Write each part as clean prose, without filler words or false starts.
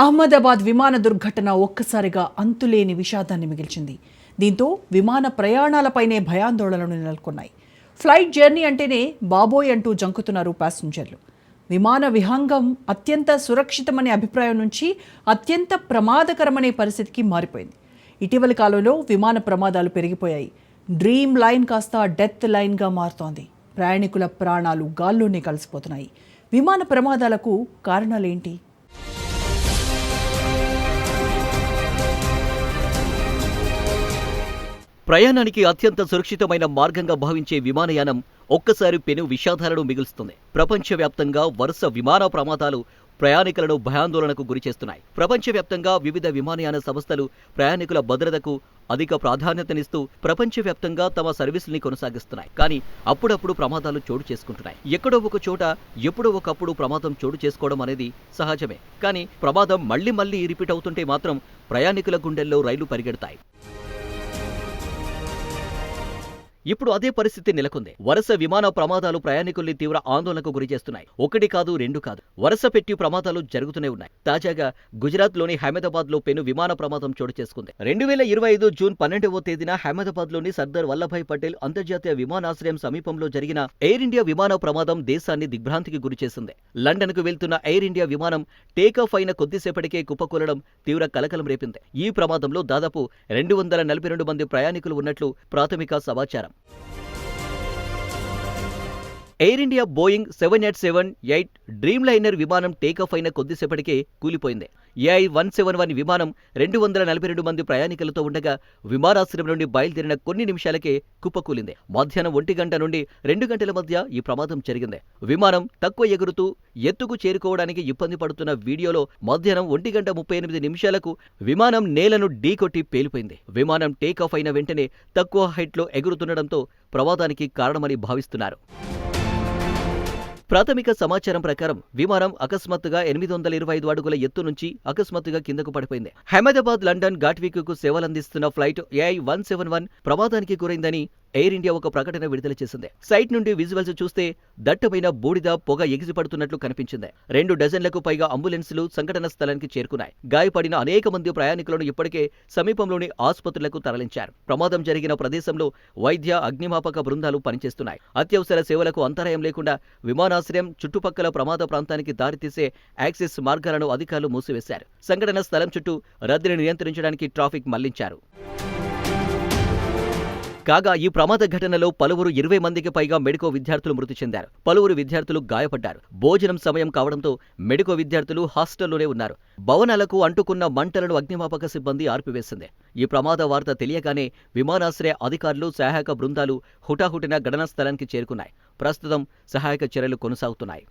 అహ్మదాబాద్ విమాన దుర్ఘటన ఒక్కసారిగా అంతులేని విషాదాన్ని మిగిల్చింది. దీంతో విమాన ప్రయాణాలపైనే భయాందోళనలు నెలకొన్నాయి. ఫ్లైట్ జర్నీ అంటేనే బాబోయ్ అంటూ జంకుతున్నారు ప్యాసింజర్లు. విమాన విహంగం అత్యంత సురక్షితమనే అభిప్రాయం నుంచి అత్యంత ప్రమాదకరమనే పరిస్థితికి మారిపోయింది. ఇటీవలి కాలంలో విమాన ప్రమాదాలు పెరిగిపోయాయి. డ్రీమ్ లైన్ కాస్త డెత్ లైన్గా మారుతోంది. ప్రయాణికుల ప్రాణాలు గాల్లోనే కలిసిపోతున్నాయి. విమాన ప్రమాదాలకు కారణాలేంటి? ప్రయాణానికి అత్యంత సురక్షితమైన మార్గంగా భావించే విమానయానం ఒక్కసారి పెను విషాదాలను మిగులుస్తుంది. ప్రపంచవ్యాప్తంగా వరుస విమాన ప్రమాదాలు ప్రయాణికులను భయాందోళనకు గురిచేస్తున్నాయి. ప్రపంచవ్యాప్తంగా వివిధ విమానయాన సంస్థలు ప్రయాణికుల భద్రతకు అధిక ప్రాధాన్యతనిస్తూ ప్రపంచవ్యాప్తంగా తమ సర్వీసుల్ని కొనసాగిస్తున్నాయి. కానీ అప్పుడప్పుడు ప్రమాదాలు చోటు చేసుకుంటున్నాయి. ఎక్కడో ఒక చోట ఎప్పుడో ఒకప్పుడు ప్రమాదం చోటు చేసుకోవడం అనేది సహజమే. కానీ ప్రమాదం మళ్లీ రిపీట్ అవుతుంటే మాత్రం ప్రయాణికుల గుండెల్లో రైళ్లు పరిగెడతాయి. ఇప్పుడు అదే పరిస్థితి నెలకొంది. వరుస విమాన ప్రమాదాలు ప్రయాణికుల్ని తీవ్ర ఆందోళనకు గురిచేస్తున్నాయి. ఒకటి కాదు, రెండు కాదు, వరుస పెట్టి ప్రమాదాలు జరుగుతూనే ఉన్నాయి. తాజాగా గుజరాత్లోని అహ్మదాబాద్లో పెను విమాన ప్రమాదం చోటు చేసుకుంది. 2025 జూన్ 12వ తేదీన అహ్మదాబాద్లోని సర్దార్ వల్లభాయ్ పటేల్ అంతర్జాతీయ విమానాశ్రయం సమీపంలో జరిగిన ఎయిర్ ఇండియా విమాన ప్రమాదం దేశాన్ని దిగ్భ్రాంతికి గురిచేసింది. లండన్కు వెళ్తున్న ఎయిర్ ఇండియా విమానం టేకాఫ్ అయిన కొద్దిసేపటికే కుప్పకూలడం తీవ్ర కలకలం రేపింది. ఈ ప్రమాదంలో దాదాపు 242 మంది ప్రయాణికులు ఉన్నట్లు ప్రాథమిక సమాచారం. Air India Boeing 787-8 dream liner విమానం టేకాఫ్ అయిన కొద్దిసేపటికే కూలిపోయింది. AI-171 విమానం 242 మంది ప్రయాణికులతో ఉండగా విమానాశ్రయం నుండి బయలుదేరిన కొన్ని నిమిషాలకే కుప్పకూలింది. మధ్యాహ్నం 1 గంట నుండి 2 గంటల మధ్య ఈ ప్రమాదం జరిగింది. విమానం తక్కువ ఎగురుతూ ఎత్తుకు చేరుకోవడానికి ఇబ్బంది పడుతున్న వీడియోలో మధ్యాహ్నం 1 గంట 38 నిమిషాలకు విమానం నేలను ఢీకొట్టి పేలిపోయింది. విమానం టేకాఫ్ అయిన వెంటనే తక్కువ హైట్లో ఎగురుతుండటంతో ప్రమాదానికి కారణమని భావిస్తున్నారు. ప్రాథమిక సమాచారం ప్రకారం విమానం అకస్మాత్తుగా 825 అడుగుల ఎత్తు నుంచి అకస్మాత్తుగా కిందకు పడిపోయింది. అహ్మదాబాద్ లండన్ ఘాట్విక్కు సేవలందిస్తున్న ఫ్లైట్ AI-171 ప్రమాదానికి గురైందని ఎయిర్ ఇండియా ఒక ప్రకటన విడుదల చేసింది. సైట్ నుండి విజువల్స్ చూస్తే దట్టమైన బూడిద పొగ ఎగిసిపడుతున్నట్లు కనిపించింది. 2 డజన్లకు పైగా అంబులెన్సులు సంఘటన స్థలానికి చేరుకున్నాయి. గాయపడిన అనేక మంది ప్రయాణికులను ఇప్పటికే సమీపంలోని ఆసుపత్రులకు తరలించారు. ప్రమాదం జరిగిన ప్రదేశంలో వైద్య, అగ్నిమాపక బృందాలు పనిచేస్తున్నాయి. అత్యవసర సేవలకు అంతరాయం లేకుండా విమానాశ్రయం చుట్టుపక్కల ప్రమాద ప్రాంతానికి దారితీసే యాక్సెస్ మార్గాలను అధికారులు మూసివేశారు. సంఘటన స్థలం చుట్టూ రద్దీని నియంత్రించడానికి ట్రాఫిక్ మళ్లించారు. కాగా ఈ ప్రమాద ఘటనలో పలువురు 20 మందికి పైగా మెడికో విద్యార్థులు మృతి చెందారు. పలువురు విద్యార్థులు గాయపడ్డారు. భోజనం సమయం కావడంతో మెడికో విద్యార్థులు హాస్టల్లోనే ఉన్నారు. భవనాలకు అంటుకున్న మంటలను అగ్నిమాపక సిబ్బంది ఆర్పివేసింది. ఈ ప్రమాద వార్త తెలియగానే విమానాశ్రయ అధికారులు, సహాయక బృందాలు హుటాహుటిన ఘటనా స్థలానికి చేరుకున్నాయి. ప్రస్తుతం సహాయక చర్యలు కొనసాగుతున్నాయి.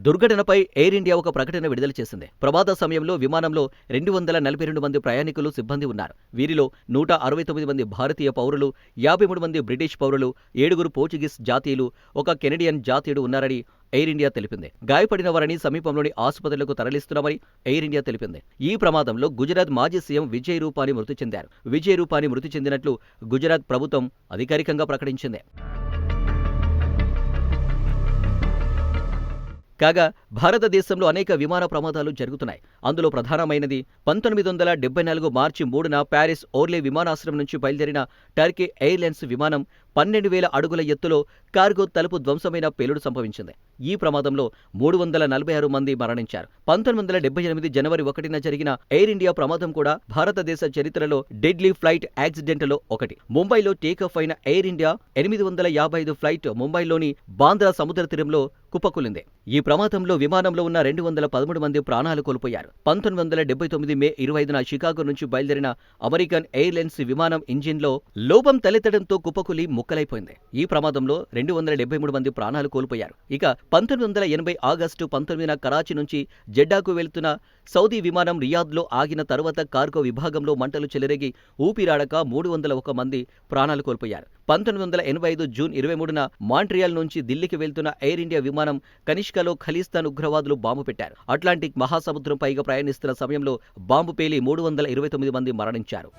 దుర్ఘటనపై ఎయిర్ ఇండియా ఒక ప్రకటన విడుదల చేసింది. ప్రమాద సమయంలో విమానంలో 242 మంది ప్రయాణికులు, సిబ్బంది ఉన్నారు. వీరిలో 169 మంది భారతీయ పౌరులు, 53 మంది బ్రిటిష్ పౌరులు, 7 పోర్చుగీస్ జాతీయులు, 1 కెనడియన్ జాతీయుడు ఉన్నారని ఎయిర్ ఇండియా తెలిపింది. గాయపడిన వారిని సమీపంలోని ఆసుపత్రులకు తరలిస్తున్నామని ఎయిర్ ఇండియా తెలిపింది. ఈ ప్రమాదంలో గుజరాత్ మాజీ సీఎం విజయ్ రూపానీ మృతి చెందారు. విజయ్ రూపానీ మృతి చెందినట్లు గుజరాత్ ప్రభుత్వం అధికారికంగా ప్రకటించింది. కాగా భారతదేశంలో అనేక విమాన ప్రమాదాలు జరుగుతున్నాయి. అందులో ప్రధానమైనది 1974 మార్చి 3న ప్యారిస్ ఓర్లే విమానాశ్రయం నుంచి బయలుదేరిన టర్కీ ఎయిర్లైన్స్ విమానం 12,000 అడుగుల ఎత్తులో కార్గో తలుపు ధ్వంసమైన పేలుడు సంభవించింది. ఈ ప్రమాదంలో 346 మంది మరణించారు. 1978 జనవరి 1న జరిగిన ఎయిర్ ఇండియా ప్రమాదం కూడా భారతదేశ చరిత్రలో డెడ్లీ ఫ్లైట్ యాక్సిడెంట్లో ఒకటి. ముంబైలో టేకాఫ్ అయిన ఎయిర్ ఇండియా 855 ఫ్లైట్ ముంబైలోని బాంద్రా సముద్ర తీరంలో కుప్పకూలింది. ఈ ప్రమాదంలో విమానంలో ఉన్న 213 మంది ప్రాణాలు కోల్పోయారు. 1979 మే 25న షికాగో నుంచి బయలుదేరిన అమెరికన్ ఎయిర్లైన్స్ విమానం ఇంజిన్లో లోపం తలెత్తడంతో కుప్పకూలి ముక్కలైపోయింది. ఈ ప్రమాదంలో 273 మంది ప్రాణాలు కోల్పోయారు. ఇక 1980 ఆగస్టు 19న కరాచీ నుంచి జెడ్డాకు వెళ్తున్న సౌదీ విమానం రియాద్లో ఆగిన తరువాత కార్గో విభాగంలో మంటలు చెలరేగి ఊపిరాడక 301 మంది ప్రాణాలు కోల్పోయారు. 1985 జూన్ 23న మాంట్రియాల్ నుంచి ఢిల్లీకి వెళ్తున్న ఎయిర్ ఇండియా విమానం కనిష్కలో ఖలిస్తాన్ ఉగ్రవాదులు బాంబు పెట్టారు. అట్లాంటిక్ మహాసముద్రం పైగా ప్రయాణిస్తున్న సమయంలో బాంబు పేలి 329 మంది మరణించారు.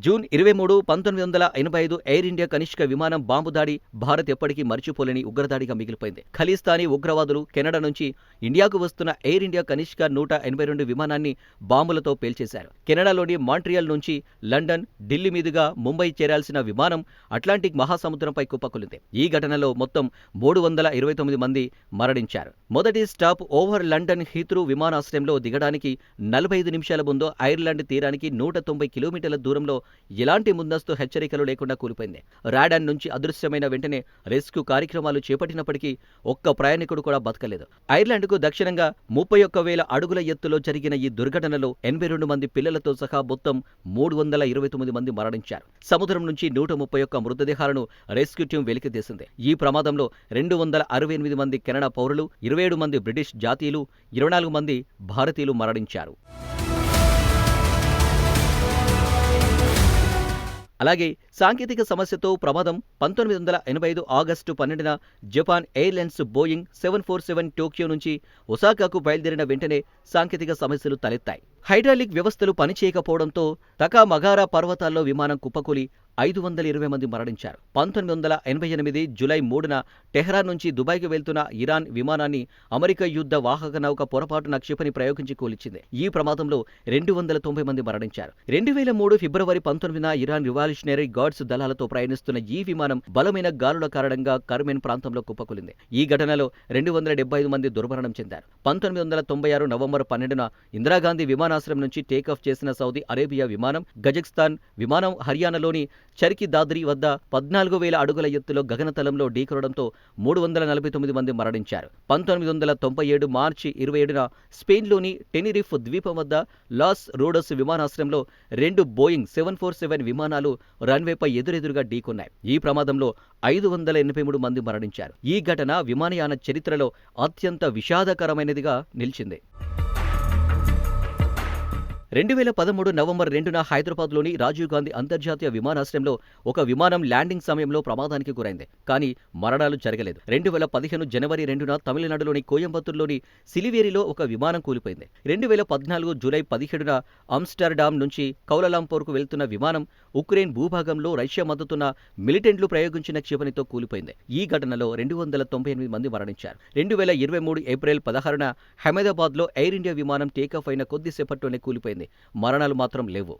జూన్ 23, 1985 ఎయిర్ ఇండియా కనిష్క విమానం బాంబు దాడి భారత్ ఎప్పటికీ మర్చిపోలేని ఉగ్రదాడిగా మిగిలిపోయింది. ఖలిస్తానీ ఉగ్రవాదులు కెనడా నుంచి ఇండియాకు వస్తున్న ఎయిర్ ఇండియా కనిష్క 182 విమానాన్ని బాంబులతో పేల్చేశారు. కెనడాలోని మాంట్రియాల్ నుంచి లండన్, ఢిల్లీ మీదుగా ముంబై చేరాల్సిన విమానం అట్లాంటిక్ మహాసముద్రంపై కుప్పకూలింది. ఈ ఘటనలో మొత్తం 329 మంది మరణించారు. మొదటి స్టాప్ ఓవర్ లండన్ హీత్రూ విమానాశ్రయంలో దిగడానికి 45 నిమిషాల ముందు ఐర్లాండ్ తీరానికి 190 కిలోమీటర్ల దూరంలో ఎలాంటి ముందస్తు హెచ్చరికలు లేకుండా కూలిపోయింది. రాడాన్ నుంచి అదృశ్యమైన వెంటనే రెస్క్యూ కార్యక్రమాలు చేపట్టినప్పటికీ ఒక్క ప్రయాణికుడు కూడా బతకలేదు. ఐర్లాండ్కు దక్షిణంగా 31,000 అడుగుల ఎత్తులో జరిగిన ఈ దుర్ఘటనలో 82 మంది పిల్లలతో సహా మొత్తం 329 మంది మరణించారు. సముద్రం నుంచి 131 మృతదేహాలను రెస్క్యూ టీం వెలికితీసింది. ఈ ప్రమాదంలో 268 మంది కెనడా పౌరులు, 27 మంది బ్రిటిష్ జాతీయులు, 24 మంది భారతీయులు మరణించారు. అలాగే సాంకేతిక సమస్యతో ప్రమాదం 1985 ఆగస్టు 12న జపాన్ ఎయిర్లైన్స్ బోయింగ్ 747 టోక్యో నుంచి ఒసాకాకు బయలుదేరిన వెంటనే సాంకేతిక సమస్యలు తలెత్తాయి. హైడ్రాలిక్ వ్యవస్థలు పనిచేయకపోవడంతో తకామగారా పర్వతాల్లో విమానం కుప్పకూలి 520 మంది మరణించారు. 1988 జూలై 3న టెహ్రాన్ నుంచి దుబాయ్కి వెళ్తున్న ఇరాన్ విమానాన్ని అమెరికా యుద్ధ వాహక నౌక పొరపాటున క్షిపణి ప్రయోగించి కూల్చింది. ఈ ప్రమాదంలో 290 మంది మరణించారు. 2003 ఫిబ్రవరి 19న ఇరాన్ రివాల్యూషనరీ గార్డ్స్ దళాలతో ప్రయాణిస్తున్న ఈ విమానం బలమైన గాలుల కారణంగా కర్మెన్ ప్రాంతంలో కుప్పకూలింది. ఈ ఘటనలో 275 మంది దుర్మరణం చెందారు. 1996 నవంబర్ 12న ఇందిరాగాంధీ విమానాశ్రయం నుంచి టేకాఫ్ చేసిన సౌదీ అరేబియా విమానం గజకిస్తాన్ విమానం హర్యానాలోని చర్కి దాద్రి వద్ద 14,000 అడుగుల ఎత్తులో గగనతలంలో ఢీకొనడంతో 349 మంది మరణించారు. 1997 మార్చి 27న స్పెయిన్లోని టెనిరిఫ్ ద్వీపం వద్ద లాస్ రోడస్ విమానాశ్రయంలో 2 బోయింగ్ 747 విమానాలు రన్వేపై ఎదురెదురుగా ఢీకొన్నాయి. ఈ ప్రమాదంలో 583 మంది మరణించారు. ఈ ఘటన విమానయాన చరిత్రలో అత్యంత విషాదకరమైనదిగా నిలిచింది. 2013 నవంబర్ 2న హైదరాబాద్లోని రాజీవ్ గాంధీ అంతర్జాతీయ విమానాశ్రయంలో ఒక విమానం ల్యాండింగ్ సమయంలో ప్రమాదానికి గురైంది. కానీ మరణాలు జరగలేదు. 2015 జనవరి 2న తమిళనాడులోని కోయంబత్తూరులోని సిలివేరిలో ఒక విమానం కూలిపోయింది. 2014 జూలై 17న ఆమ్స్టర్డామ్ నుంచి కౌలాలంపూర్కు వెళ్తున్న విమానం ఉక్రెయిన్ భూభాగంలో రష్యా మద్దతున్న మిలిటెంట్లు ప్రయోగించిన క్షిపణితో కూలిపోయింది. ఈ ఘటనలో 298 మంది మరణించారు. 2023 ఏప్రిల్ 16న అహ్మదాబాద్లో ఎయిర్ ఇండియా విమానం టేకాఫ్ అయిన కొద్దిసేపట్లోనే కూలిపోయింది. మరణాలు మాత్రం లేవు.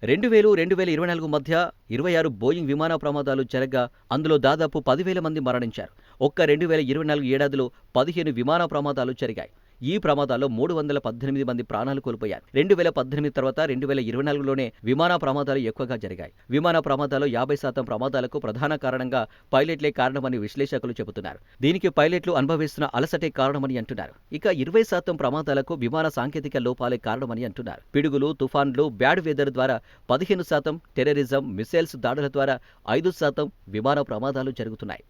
2000-2024 మధ్య 26 బోయింగ్ విమాన ప్రమాదాలు జరగ్గా అందులో దాదాపు 10,000 మంది మరణించారు. ఒక్క 2024 ఏడాదిలో 15 విమాన ప్రమాదాలు జరిగాయి. ఈ ప్రమాదాల్లో 318 మంది ప్రాణాలు కోల్పోయారు. 2018 తర్వాత 2024లోనే విమాన ప్రమాదాలు ఎక్కువగా జరిగాయి. విమాన ప్రమాదాల్లో 50% ప్రమాదాలకు ప్రధాన కారణంగా పైలట్లే కారణమని విశ్లేషకులు చెబుతున్నారు. దీనికి పైలట్లు అనుభవిస్తున్న అలసటే కారణమని అంటున్నారు. ఇక 20% ప్రమాదాలకు విమాన సాంకేతిక లోపాలే కారణమని అంటున్నారు. పిడుగులు, తుఫాన్లు, బ్యాడ్ వెదర్ ద్వారా 15%, టెర్రరిజం, మిసైల్స్ దాడుల ద్వారా 5% విమాన ప్రమాదాలు జరుగుతున్నాయి.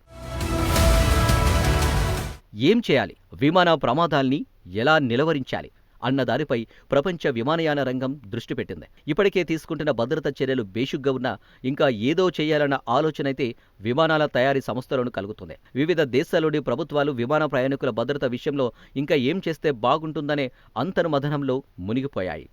ఏం చేయాలి? విమాన ప్రమాదాల్ని ఎలా నిలవరించాలి అన్న దానిపై ప్రపంచ విమానయాన రంగం దృష్టి పెట్టింది. ఇప్పటికే తీసుకుంటున్న భద్రతా చర్యలు బేషుగ్గా ఉన్నా ఇంకా ఏదో చేయాలన్న ఆలోచనైతే విమానాల తయారీ సంస్థలను కలుగుతుంది. వివిధ దేశాల్లోని ప్రభుత్వాలు విమాన ప్రయాణికుల భద్రత విషయంలో ఇంకా ఏం చేస్తే బాగుంటుందనే అంతర్మథనంలో మునిగిపోయాయి.